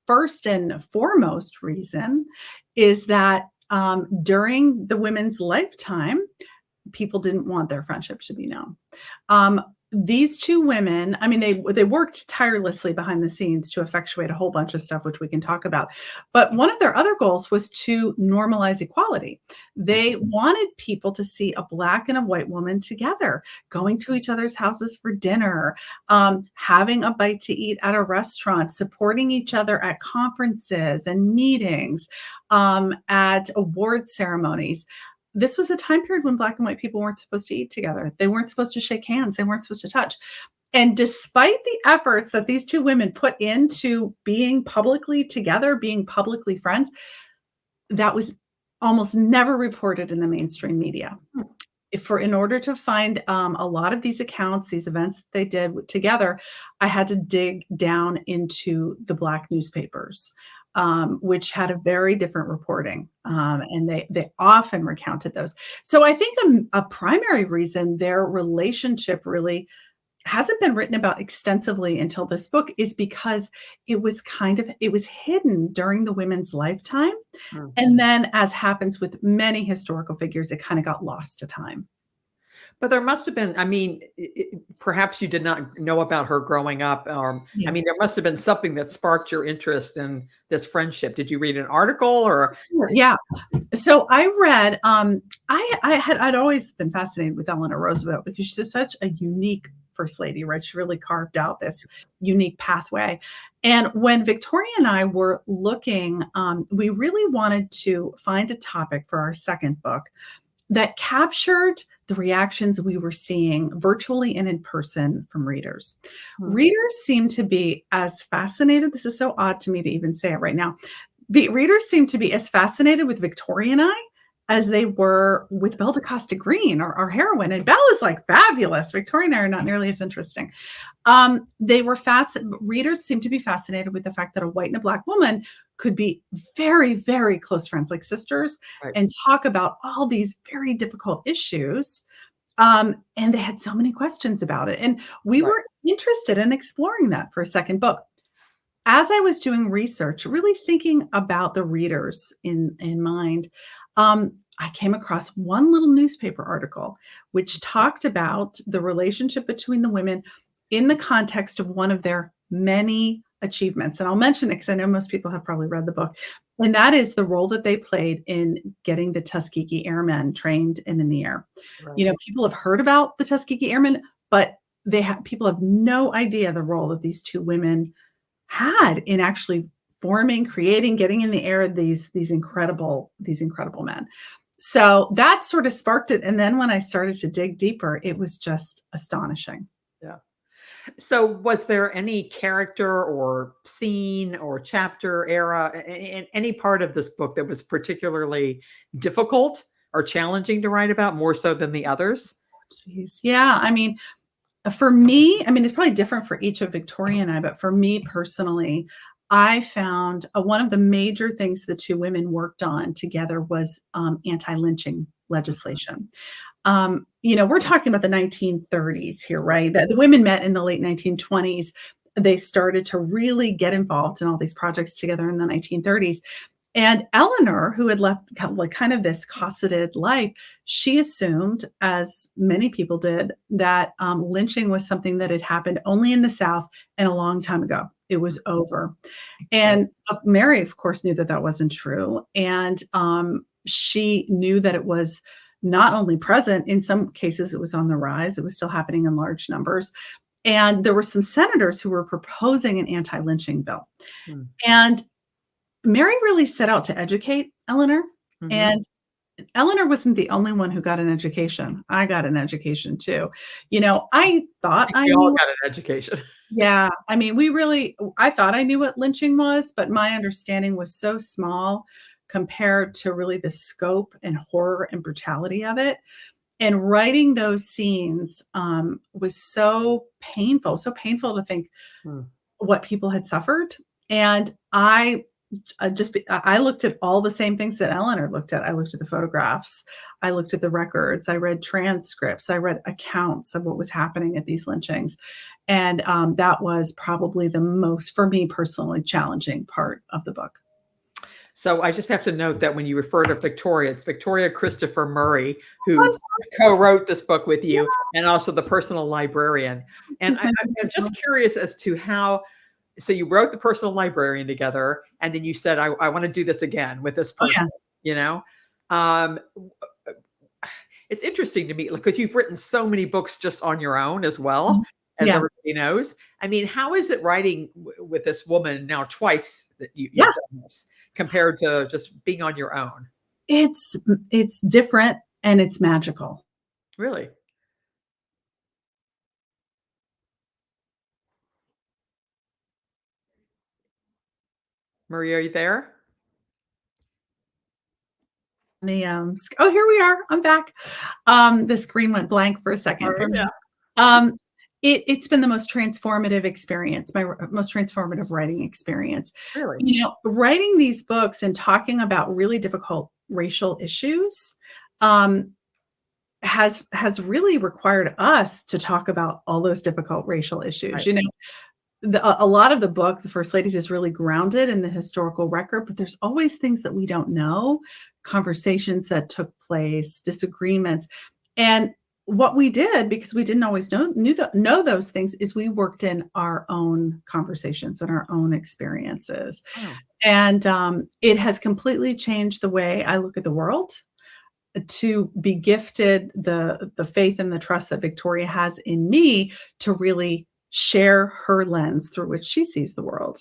first and foremost reason is that during the women's lifetime, people didn't want their friendship to be known. Um, these two women, I mean, they worked tirelessly behind the scenes to effectuate a whole bunch of stuff, which we can talk about. But one of their other goals was to normalize equality. They wanted people to see a Black and a white woman together, going to each other's houses for dinner, having a bite to eat at a restaurant, supporting each other at conferences and meetings, at award ceremonies. This was a time period when Black and white people weren't supposed to eat together. They weren't supposed to shake hands. They weren't supposed to touch. And despite the efforts that these two women put into being publicly together, being publicly friends, that was almost never reported in the mainstream media. In order to find a lot of these accounts, these events that they did together, I had to dig down into the Black newspapers, which had a very different reporting, and they often recounted those. So I think a primary reason their relationship really hasn't been written about extensively until this book is because it was hidden during the women's lifetime. Mm. And then, as happens with many historical figures, it kind of got lost to time. But there must have been, I mean, perhaps you did not know about her growing up. Yeah. I mean, there must have been something that sparked your interest in this friendship. Did you read an article or? Yeah. So I read, I'd always been fascinated with Eleanor Roosevelt because she's such a unique first lady, right? She really carved out this unique pathway. And when Victoria and I were looking, we really wanted to find a topic for our second book that captured the reactions we were seeing virtually and in person from readers. Readers seem to be as fascinated. This is so odd to me to even say it right now. The readers seem to be as fascinated with Victoria and I as they were with Belle de Costa Green, our heroine. And Belle is like fabulous. Victoria and I are not nearly as interesting. Readers seem to be fascinated with the fact that a white and a Black woman could be very, very close friends, like sisters, Right. and talk about all these very difficult issues. And they had so many questions about it. And we were interested in exploring that for a second book. As I was doing research, really thinking about the readers in mind, I came across one little newspaper article which talked about the relationship between the women in the context of one of their many achievements. And I'll mention it because I know most people have probably read the book. And that is the role that they played in getting the Tuskegee Airmen trained and in the air. Right. You know, people have heard about the Tuskegee Airmen, but people have no idea the role that these two women had in actually forming, creating, getting in the air these incredible men. So that sort of sparked it. And then when I started to dig deeper, it was just astonishing. Yeah. So was there any character or scene or chapter era in any part of this book that was particularly difficult or challenging to write about, more so than the others? Jeez. Yeah. I mean, for me, it's probably different for each of Victoria and I, but for me personally, I found one of the major things the two women worked on together was anti-lynching legislation. We're talking about the 1930s here, right? The women met in the late 1920s. They started to really get involved in all these projects together in the 1930s. And Eleanor, who had left kind of this cosseted life, she assumed, as many people did, that lynching was something that had happened only in the South and a long time ago. It was over. And Mary, of course, knew that that wasn't true. And she knew that it was not only present, in some cases it was on the rise. It was still happening in large numbers. And there were some senators who were proposing an anti-lynching bill. And Mary really set out to educate Eleanor. And Eleanor wasn't the only one who got an education. I got an education too. I thought I all knew. got an education. Yeah. I thought I knew what lynching was, but my understanding was so small compared to really the scope and horror and brutality of it. And writing those scenes was so painful to think what people had suffered. And I I looked at all the same things that Eleanor looked at. I looked at the photographs. I looked at the records. I read transcripts. I read accounts of what was happening at these lynchings. And that was probably the most, for me personally, challenging part of the book. So I just have to note that when you refer to Victoria, it's Victoria Christopher Murray, Oh, I'm who sorry. co-wrote this book with Yeah, you, and also the personal librarian. And she's my I'm sister. just curious as to how, so you wrote the personal librarian together, and then you said, I want to do this again with this Oh, yeah. person, you know? Um, it's interesting to me because you've written so many books just on your own as well, Mhm. as Yeah. everybody knows. I mean, how is it writing with this woman now twice that Yeah. you've done this compared to just being on your own? It's it's different and it's magical. Really? Maria, are you there? Oh, here we are. I'm back. The screen went blank for a All second for right. Yeah. me. Um, it's been the most transformative experience, most transformative writing experience. Really? You know, writing these books and talking about really difficult racial issues, um, has really required us to talk about all those difficult racial issues. Right. You know, a lot of the book, The First Ladies, is really grounded in the historical record, but there's always things that we don't know, conversations that took place, disagreements. And what we did, because we didn't always know those things, is we worked in our own conversations and our own experiences. Wow. And it has completely changed the way I look at the world, to be gifted the faith and the trust that Victoria has in me to really share her lens through which she sees the world.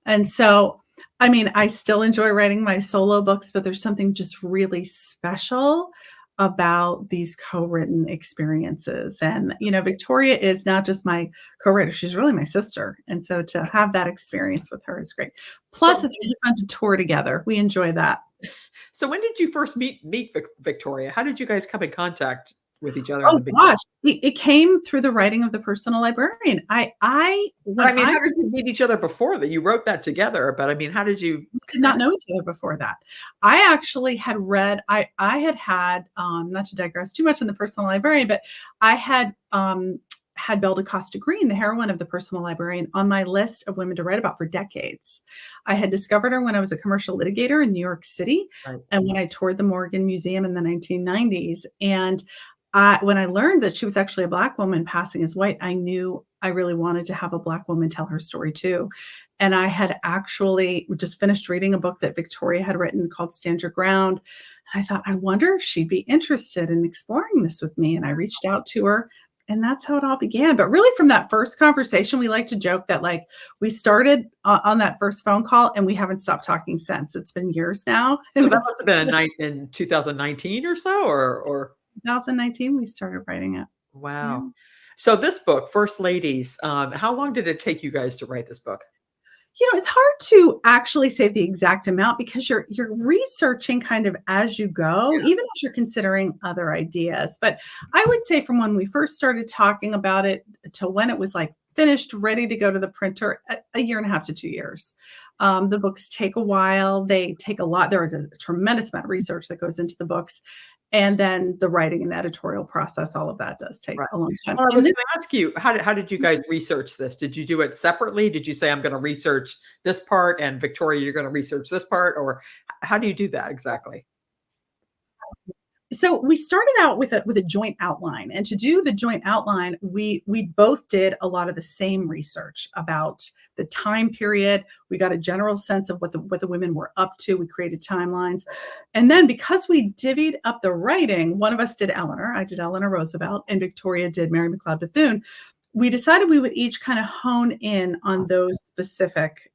And so, I mean, I still enjoy writing my solo books, but there's something just really special about these co-written experiences. And, you know, Victoria is not just my co-writer, she's really my sister. And so to have that experience with her is great. Plus, So, it's really fun to tour together. We enjoy that. so when did you first meet Victoria? How did you guys come in contact with each other in Oh the beginning? gosh, it came through the writing of the personal librarian. I But when I mean, I how did you meet each other before that? You wrote that together, but I mean, how did you We did not connect? know each other before that. I actually had read I had, not to digress too much in the personal librarian, but I had Belda Costa Green, the heroine of the personal librarian, on my list of women to write about for decades. I had discovered her when I was a commercial litigator in New York City, Right. and when I toured the Morgan Museum in the 1990s. And when I learned that she was actually a Black woman passing as white, I knew I really wanted to have a Black woman tell her story too. And I had actually just finished reading a book that Victoria had written called Stand Your Ground. And I thought, I wonder if she'd be interested in exploring this with me. And I reached out to her, and that's how it all began. But really, from that first conversation, we like to joke that like we started on that first phone call and we haven't stopped talking since. It's been years now. So And that it's must have been in 2019 or so, or 2019, we started writing it. Yeah. wow. So this book, First Ladies, how long did it take you guys to write this book? You know, it's hard to actually say the exact amount because you're researching kind of as you go, Yeah. even as you're considering other ideas. But I would say from when we first started talking about it to when it was like finished, ready to go to the printer, a year and a half to 2 years. The books take a while. They take a lot. There is a tremendous amount of research that goes into the books. And then the writing and editorial process, all of that does take Right. a long time. Well, I And was this gonna ask you, how did you guys research this? Did you do it separately? Did you say, I'm gonna research this part, and Victoria, you're gonna research this part, or how do you do that exactly? So we started out with a joint outline, and to do the joint outline, we both did a lot of the same research about the time period. We got a general sense of what the women were up to. We created timelines, and then because we divvied up the writing, one of us did Eleanor. I did Eleanor Roosevelt, and Victoria did Mary McLeod Bethune. We decided we would each kind of hone in on those specific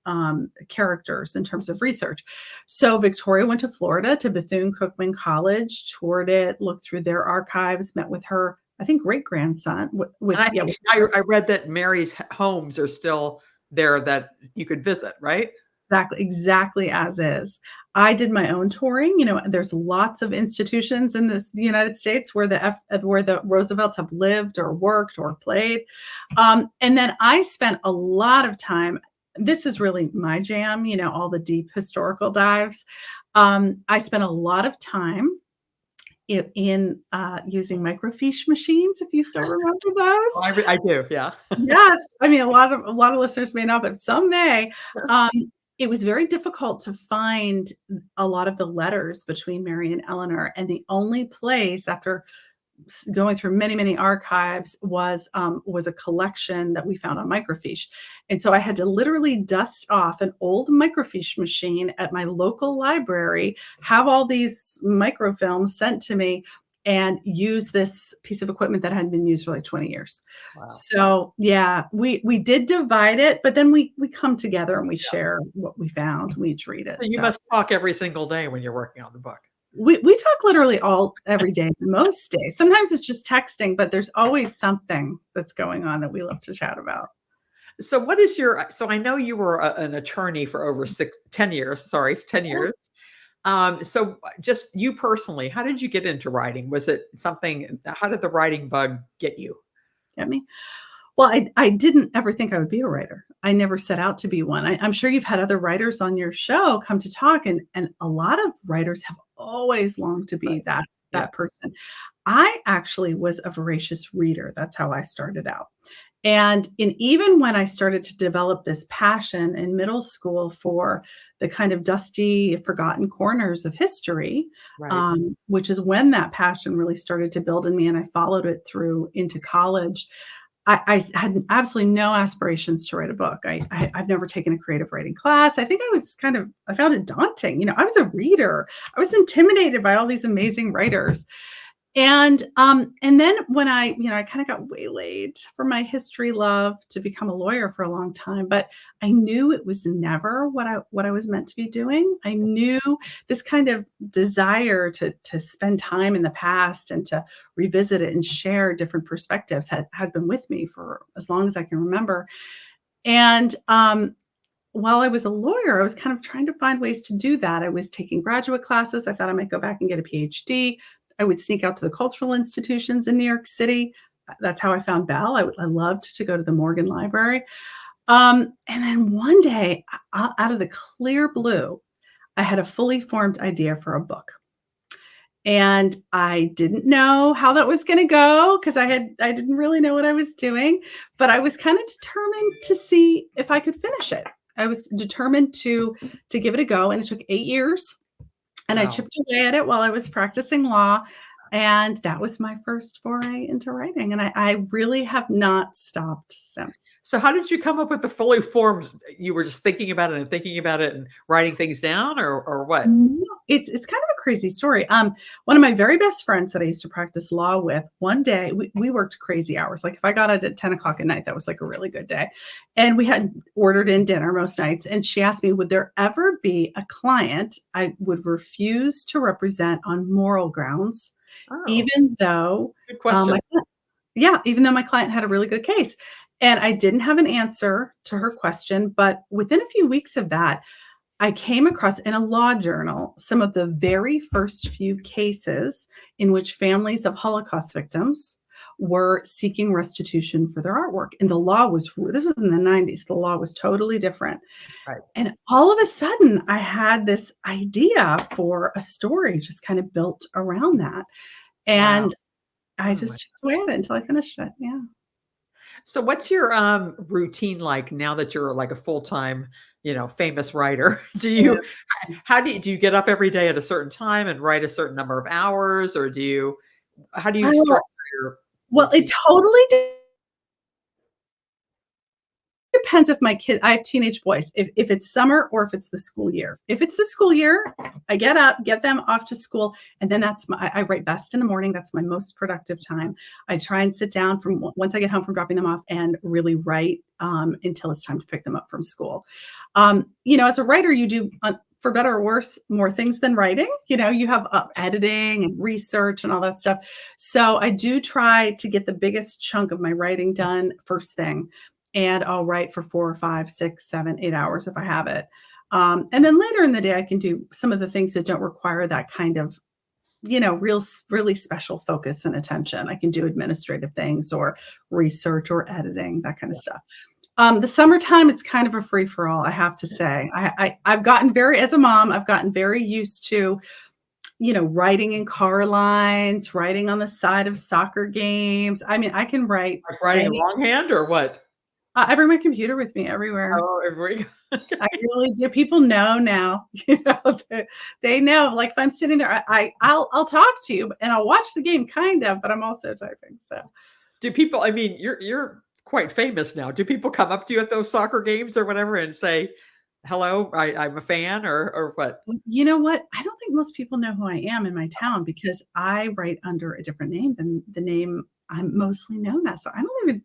characters in terms of research. So Victoria went to Florida to Bethune-Cookman College, toured it, looked through their archives, met with her, I think, great-grandson And I yeah, think I read that Mary's homes are still there that you could visit, right? exactly as is. I did my own touring. You know, there's lots of institutions in the United States where where the Roosevelts have lived or worked or played. And then I spent a lot of time this is really my jam, all the deep historical dives. I spent a lot of time in using microfiche machines, if you still remember those. Oh, I do, yeah. Yes, I mean, a lot of listeners may not, but some may. Um, it was very difficult to find a lot of the letters between Mary and Eleanor, and the only place after going through many, many archives was a collection that we found on microfiche. And so I had to literally dust off an old microfiche machine at my local library, have all these microfilms sent to me, and use this piece of equipment that hadn't been used for like 20 years. Wow. So yeah, we did divide it, but then we come together and we Yeah. share what we found. We each read it. So you So must talk every single day when you're working on the book. we talk literally all every day, most days. Sometimes it's just texting, but there's always something that's going on that we love to chat about. So what is your so I know you were an attorney for over 10 years, sorry, 10 years. So just you personally, how did you get into writing? Was it something, how did the writing bug get you? Get me? Well, I didn't ever think I would be a writer. I never set out to be one. I'm sure you've had other writers on your show come to talk, and a lot of writers have always longed to be Right. that Yeah. that person. I actually was a voracious reader. That's how I started out. And even when I started to develop this passion in middle school for the kind of dusty, forgotten corners of history, Right. which is when that passion really started to build in me, and I followed it through into college. I had absolutely no aspirations to write a book. I've never taken a creative writing class. I think I found it daunting. I was a reader. I was intimidated by all these amazing writers. And then when I kind of got waylaid for my history love to become a lawyer for a long time, but I knew it was never what I was meant to be doing. I knew this kind of desire to spend time in the past and to revisit it and share different perspectives has been with me for as long as I can remember. And while I was a lawyer, I was kind of trying to find ways to do that. I was taking graduate classes. I thought I might go back and get a PhD. I would sneak out to the cultural institutions in New York City. That's how I found Bell. I loved to go to the Morgan Library. And then one day, out of the clear blue, I had a fully formed idea for a book. And I didn't know how that was going to go because I didn't really know what I was doing, but I was kind of determined to see if I could finish it. I was determined to give it a go, and it took 8 years, and I Wow. chipped away at it while I was practicing law, and that was my first foray into writing, and I really have not stopped since. So how did you come up with the fully formed, you were just thinking about it and thinking about it and writing things down, or what? No, it's kind of a crazy story. One of my very best friends that I used to practice law with, one day we worked crazy hours. Like if I got out at 10 o'clock at night, that was like a really good day. And we had ordered in dinner most nights. And she asked me, would there ever be a client I would refuse to represent on moral grounds, Oh, even though good my question. yeah, even though my client had a really good case. And I didn't have an answer to her question, but within a few weeks of that, I came across in a law journal some of the very first few cases in which families of Holocaust victims were seeking restitution for their artwork. And this was in the 90s. The law was totally different. Right. And all of a sudden, I had this idea for a story just kind of built around that. Wow. And I Oh my. just chipped away at it until I finished it. Yeah. So what's your routine like now that you're like a full-time, famous writer? Do Yeah. you how do you get up every day at a certain time and write a certain number of hours, or how do you Oh, structure your well, it routine? totally depends if I have teenage boys, if it's summer or if it's the school year. If it's the school year, I get up, get them off to school, and then I write best in the morning. That's my most productive time. I try and sit down from once I get home from dropping them off and really write until it's time to pick them up from school. As a writer, you do for better or worse, more things than writing. You have editing and research and all that stuff. So I do try to get the biggest chunk of my writing done first thing. And I'll write for 4 or 5, 6, 7, 8 hours if I have it. And then later in the day, I can do some of the things that don't require that kind of, really special focus and attention. I can do administrative things or research or editing, that kind of stuff. The summertime, it's kind of a free for all, I have to say. I've gotten very, as a mom, I've gotten very used to, writing in car lines, writing on the side of soccer games. I mean, I can write Like writing in any. longhand or what? I bring my computer with me everywhere. Oh, every I really do. People know now, they know. Like if I'm sitting there, I'll talk to you and I'll watch the game, kind of, but I'm also typing. So Do people, I mean, you're quite famous now. Do people come up to you at those soccer games or whatever and say, "Hello, I'm a fan," or what? you know what? I don't think most people know who I am in my town because I write under a different name than the name I'm mostly known as. So I don't even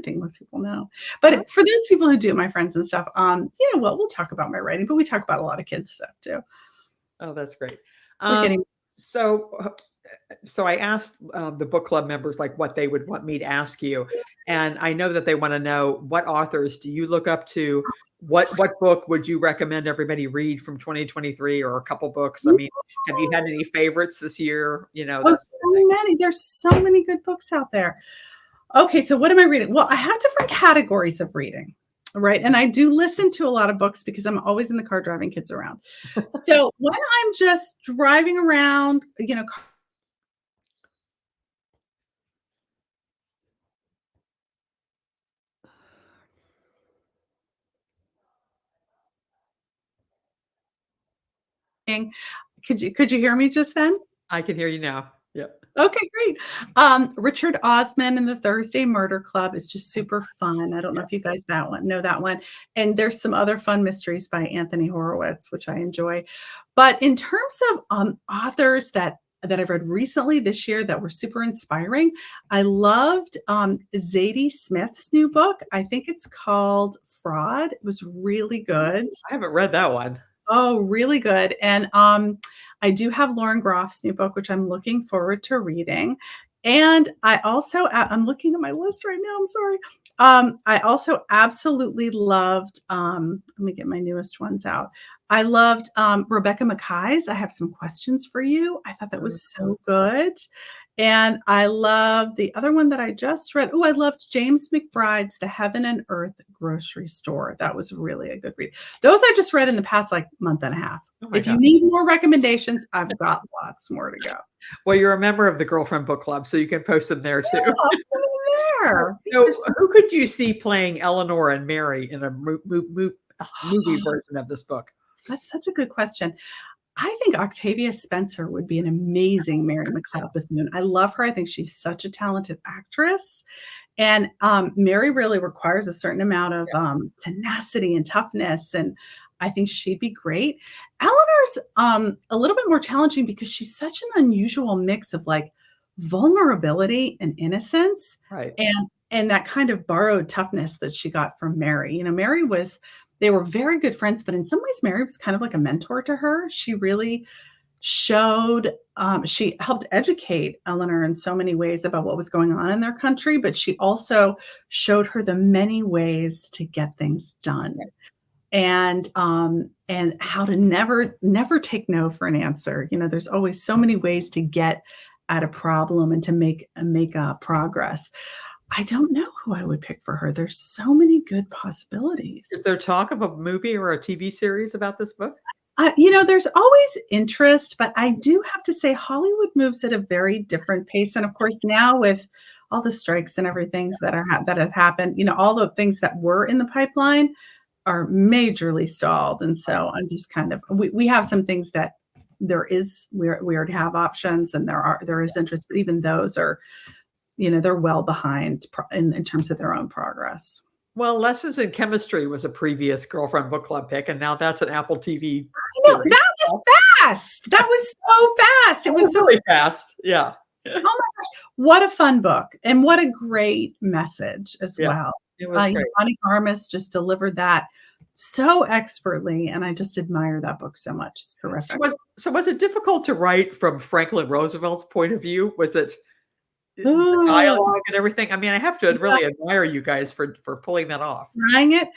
think most people know. Oh, But for those people who do, my friends and stuff, you know what? We'll talk about my writing, but we talk about a lot of kids stuff too. oh, that's great. Like Um, any. so so I asked the book club members like what they would want me to ask you, and I know that they want to know what authors do you look up to? What book would you recommend everybody read from 2023 or a couple books? I mean, have you had any favorites this year? You know, Oh, that sort of thing. so many. There's so many good books out there. Okay, so what am I reading? Well, I have different categories of reading, right? And I do listen to a lot of books because I'm always in the car driving kids around. So when I'm just driving around, could you hear me just then? I can hear you now. Yep. Okay, great. Richard Osman and the Thursday Murder Club is just super fun. I don't know Yeah. if you guys know that one. And there's some other fun mysteries by Anthony Horowitz, which I enjoy. But in terms of authors that I've read recently this year that were super inspiring, I loved Zadie Smith's new book. I think it's called Fraud. It was really good. I haven't read that one. Oh, really good. And I do have Lauren Groff's new book, which I'm looking forward to reading. And I'm looking at my list right now. I'm sorry. I also absolutely loved, let me get my newest ones out. I loved Rebecca Mackay's I Have Some Questions for You. I thought that was Mhm. so good. And I love the other one that I just read. Oh, I loved James McBride's The Heaven and Earth Grocery Store. That was really a good read. Those I just read in the past like month and a half. Oh my If god. you need more recommendations, I've got lots more to go. Well, you're a member of the Girlfriend Book Club, so you can post them there too. Yeah, put 'em there. So, There's who could you see playing Eleanor and Mary in a movie version of this book? That's such a good question. I think Octavia Spencer would be an amazing Mary McLeod Bethune. I love her. I think she's such a talented actress. And Mary really requires a certain amount of tenacity and toughness. And I think she'd be great. Eleanor's a little bit more challenging because she's such an unusual mix of like vulnerability and innocence Right. and that kind of borrowed toughness that she got from Mary. Mary was they were very good friends, but in some ways, Mary was kind of like a mentor to her. She really she helped educate Eleanor in so many ways about what was going on in their country, but she also showed her the many ways to get things done and how to never take no for an answer. There's always so many ways to get at a problem and to make progress. I don't know who I would pick for her. There's so many good possibilities. Is there talk of a movie or a TV series about this book? There's always interest, but I do have to say Hollywood moves at a very different pace. And of course, now with all the strikes and everything that have happened, all the things that were in the pipeline are majorly stalled. And so I'm just kind of we have some things that we already have options and there is interest, but even those are, they're well behind in terms of their own progress. Well, Lessons in Chemistry was a previous Girlfriend Book Club pick, and now that's an Apple TV I know series. that was fast. That was so fast. It That was was so. really fast. Yeah. Oh my gosh, what a fun book, and what a great message as Yeah. well. It was great. Bonnie Garmis just delivered that so expertly, and I just admire that book so much. It's So terrific. was it difficult to write from Franklin Roosevelt's point of view? Was it the Ugh, dialogue and everything? I mean, I have to really admire you guys for pulling that off. trying it.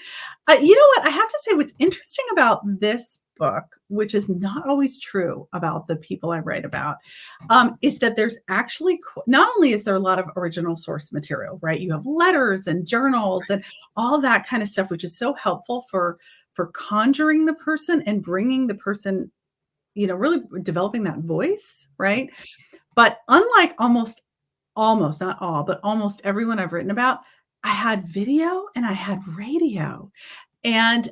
You know what? I have to say what's interesting about this book, which is not always true about the people I write about, is that there's actually not only is there a lot of original source material, right? You have letters and journals and all that kind of stuff, which is so helpful for conjuring the person and bringing the person, really developing that voice, right? But unlike almost not all, but almost everyone I've written about, I had video and I had radio. And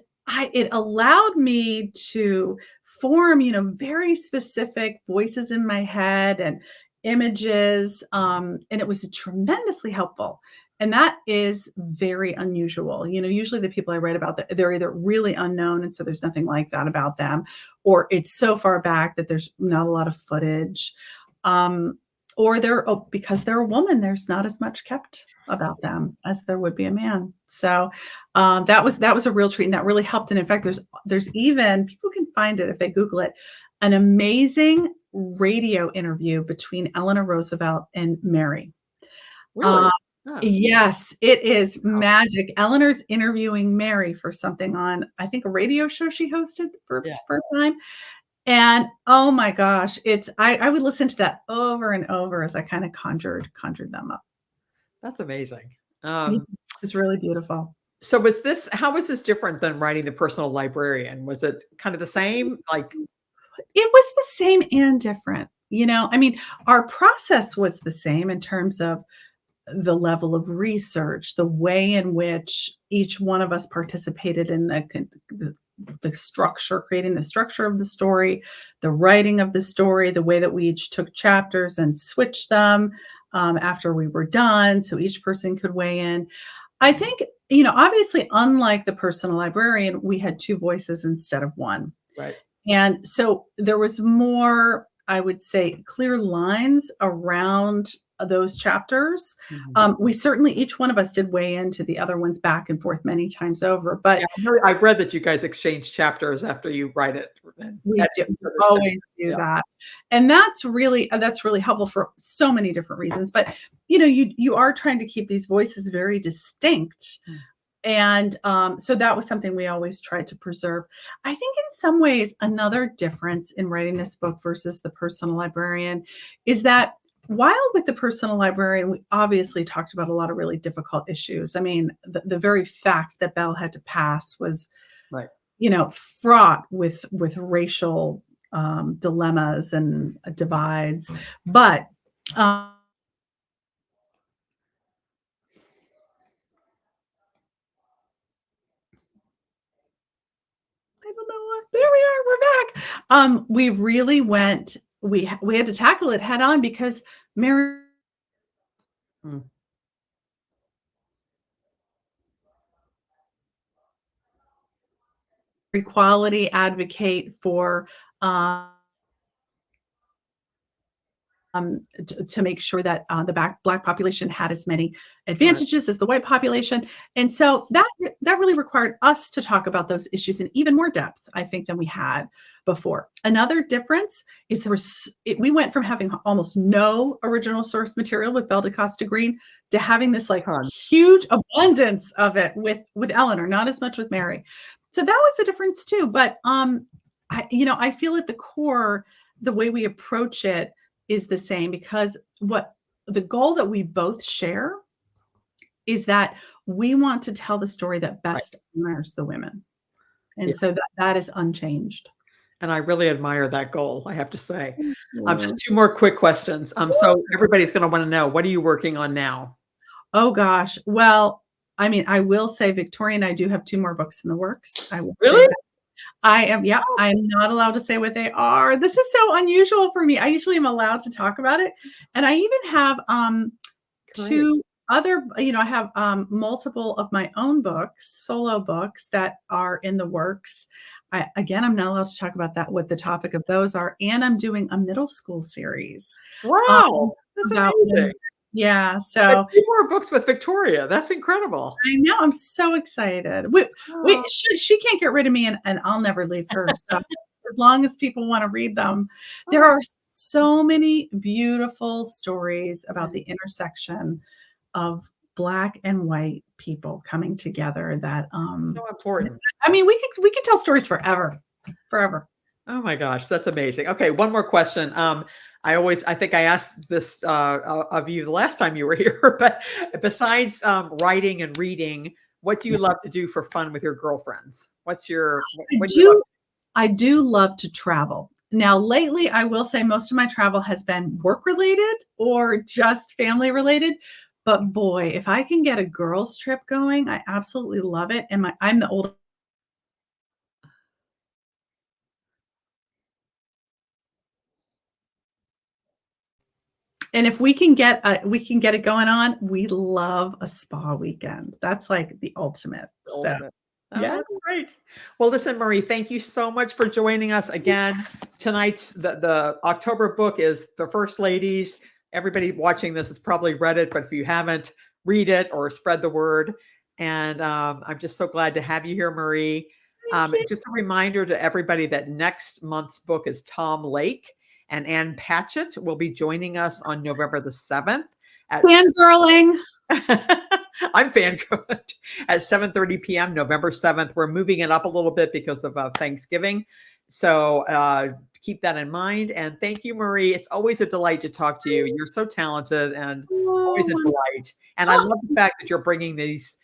it allowed me to form, very specific voices in my head and images, and it was tremendously helpful. And that is very unusual. Usually the people I write about, they're either really unknown, and so there's nothing like that about them, or it's so far back that there's not a lot of footage. Um, or because they're a woman, there's not as much kept about them as there would be a man. So that was a real treat, and that really helped. And in fact, there's even people can find it if they Google it, an amazing radio interview between Eleanor Roosevelt and Mary. Really? Uh, Huh. yes, it is Wow. magic. Eleanor's interviewing Mary for something on, I think, a radio show she hosted Yeah, for a time. And oh my gosh, I would listen to that over and over as I kind of conjured them up. that's amazing. Yeah, Um, it's really beautiful. so how was this different than writing The Personal Librarian? Was it kind of the same? Like, It was the same and different. I mean, our process was the same in terms of the level of research, the way in which each one of us participated in the structure, creating the structure of the story, the writing of the story, the way that we each took chapters and switched them after we were done, so each person could weigh in. I think, obviously, unlike the personal librarian, we had two voices instead of one. right. And so there was more, I would say, clear lines around those chapters. Mhm. We certainly, each one of us did weigh into the other one's back and forth many times over, but Yeah, I've read that you guys exchange chapters after you write it and we add do each other's chapters. always do Yeah, that. And that's really helpful for so many different reasons. But you are trying to keep these voices very distinct. mm, And so that was something we always tried to preserve. I think in some ways, another difference in writing this book versus the personal librarian is that while with the personal librarian, we obviously talked about a lot of really difficult issues. I mean, the very fact that Belle had to pass was, right. fraught with racial dilemmas and divides. But I don't know what. There we are. We're back. We really went. We had to tackle it head on because Mary Mm, equality advocate for to make sure that the black population had as many right. advantages as the white population, and so that really required us to talk about those issues in even more depth, I think, than we had before. Another difference is we went from having almost no original source material with Belle Costa Green to having this like Ton. huge abundance of it with Eleanor, not as much with Mary. So that was the difference too. But I feel at the core, the way we approach it is the same because what the goal that we both share is that we want to tell the story that Right. best honors the women. Yeah. And so that is unchanged. And I really admire that goal, I have to say. Thank Just you. 2 more quick questions. So everybody's gonna wanna know, what are you working on now? Oh gosh. Well, I mean, I will say Victoria and I do have two more books in the works. I will say Really? that. Yeah, I'm not allowed to say what they are. This is so unusual for me. I usually am allowed to talk about it. And I even have Great. two other, I have multiple of my own books, solo books that are in the works. Again, I'm not allowed to talk about that, what the topic of those are. And I'm doing a middle school series Wow, that's about women. amazing. Yeah. But So 2 more books with Victoria, that's incredible. I know, I'm so excited. We Oh, she can't get rid of me, and I'll never leave her, so as long as people wanna read them. There oh, are so many beautiful stories about the right. intersection of Black and white people coming together that, So important. I mean, we could tell stories forever. forever. Oh my gosh, that's amazing. Okay, one more question. I think I asked this of you the last time you were here, but besides writing and reading, what do you love to do for fun with your girlfriends? I What do you love? do I do love to travel. Now, lately, I will say most of my travel has been work related or just family related. But boy, if I can get a girls' trip going, I absolutely love it. And I'm the oldest. And if we can get it going on, we love a spa weekend. That's like the ultimate. The So, ultimate. Oh, yeah. that's great. Well, listen, Marie, thank you so much for joining us again. Tonight's the October book is The First Ladies. Everybody watching this has probably read it, but if you haven't, read it or spread the word. And I'm just so glad to have you here, Marie. Thank you. Just a reminder to everybody that next month's book is Tom Lake, and Ann Patchett will be joining us on November the 7th at Fangirling. I'm fangirling at 7:30 p.m. November 7th. We're moving it up a little bit because of Thanksgiving. So keep that in mind. And thank you, Marie. It's always a delight to talk to you. You're so talented and always a Oh, delight. And I love the fact that you're bringing these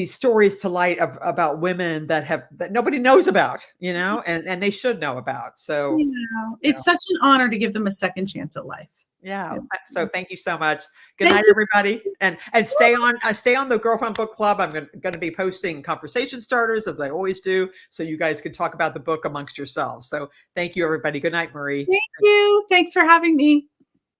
stories to light about women that nobody knows about, and they should know about. So, it's such an honor to give them a second chance at life. yeah. Yeah. So thank you so much. Good Thank night, you. everybody. And stay on the Girlfriend Book Club. I'm going to be posting conversation starters as I always do, so you guys can talk about the book amongst yourselves. So thank you, everybody. Good night, Marie. Thank you. Thanks for having me.